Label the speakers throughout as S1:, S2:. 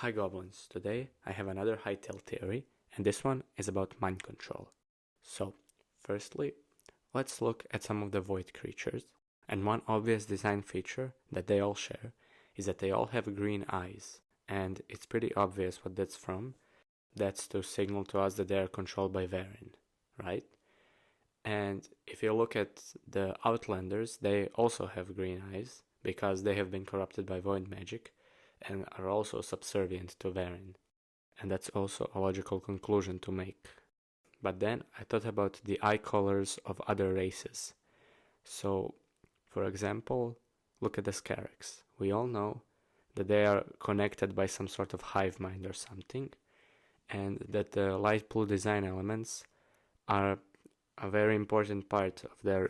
S1: Hi goblins, today I have another Hytale theory, and this one is about mind control. So, firstly, let's look at some of the void creatures, and one obvious design feature that they all share is that they all have green eyes, and it's pretty obvious what that's from. That's to signal to us that they are controlled by Varen, right? And if you look at the Outlanders, they also have green eyes, because they have been corrupted by void magic, and are also subservient to Varen. And that's also a logical conclusion to make. But then I thought about the eye colors of other races. So, for example, look at the Scarabs. We all know that they are connected by some sort of hive mind or something, and that the light blue design elements are a very important part of their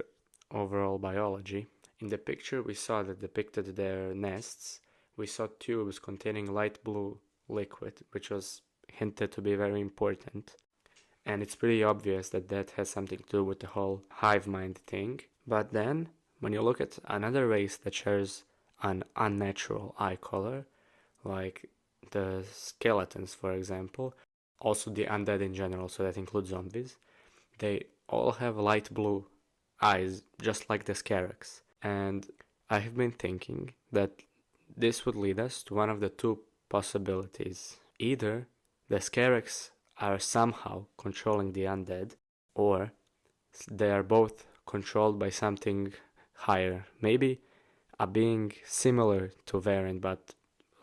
S1: overall biology. In the picture we saw that depicted their nests, we saw tubes containing light blue liquid, which was hinted to be very important. And it's pretty obvious that that has something to do with the whole hive mind thing. But then, when you look at another race that shares an unnatural eye color, like the skeletons, for example, also the undead in general, so that includes zombies, they all have light blue eyes, just like the Scarabs. And I have been thinking that this would lead us to one of the two possibilities. Either the Scarabs are somehow controlling the undead, or they are both controlled by something higher. Maybe a being similar to Varen, but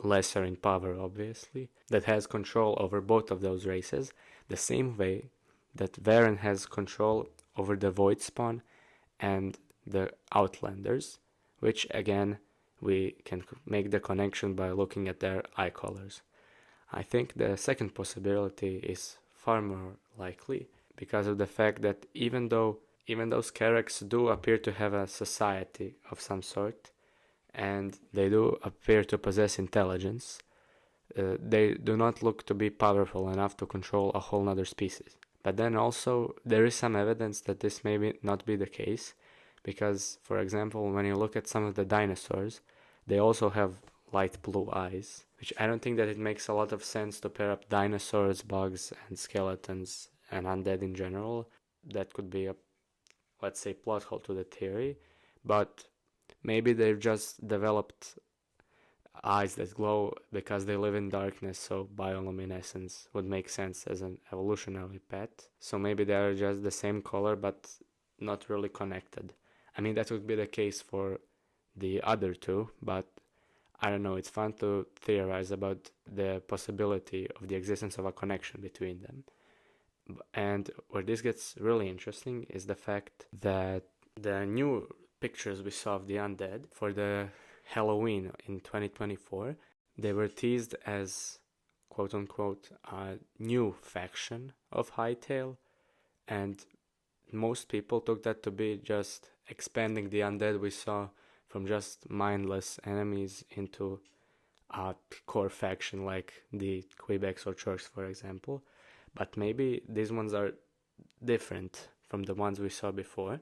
S1: lesser in power, obviously, that has control over both of those races, the same way that Varen has control over the Void Spawn and the Outlanders, which again we can make the connection by looking at their eye colors. I think the second possibility is far more likely because of the fact that even though Scarabs do appear to have a society of some sort, and they do appear to possess intelligence, they do not look to be powerful enough to control a whole other species. But then also there is some evidence that this may not be the case, because, for example, when you look at some of the dinosaurs, they also have light blue eyes, which I don't think that it makes a lot of sense to pair up dinosaurs, bugs, and skeletons, and undead in general. That could be a, let's say, plot hole to the theory, but maybe they've just developed eyes that glow because they live in darkness, so bioluminescence would make sense as an evolutionary path. So maybe they are just the same color but not really connected. I mean, that would be the case for the other two, but I don't know, it's fun to theorize about the possibility of the existence of a connection between them. And where this gets really interesting is the fact that the new pictures we saw of the undead for the Halloween in 2024, they were teased as quote-unquote a new faction of Hytale, and most people took that to be just expanding the undead we saw from just mindless enemies into a core faction like the Quebecs or Churks, for example. But maybe these ones are different from the ones we saw before,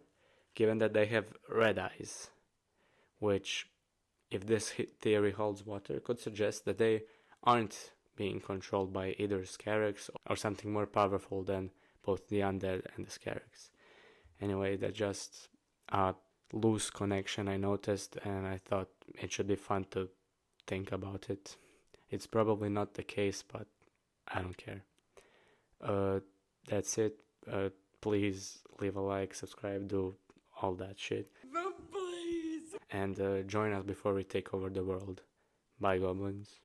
S1: given that they have red eyes, which, if this theory holds water, could suggest that they aren't being controlled by either Scarabs or something more powerful than both the undead and the Scarabs. Anyway, that's just a loose connection I noticed, and I thought it should be fun to think about it. It's probably not the case, but I don't care. That's it. Please leave a like, subscribe, do all that shit. Please! And join us before we take over the world. Bye, goblins.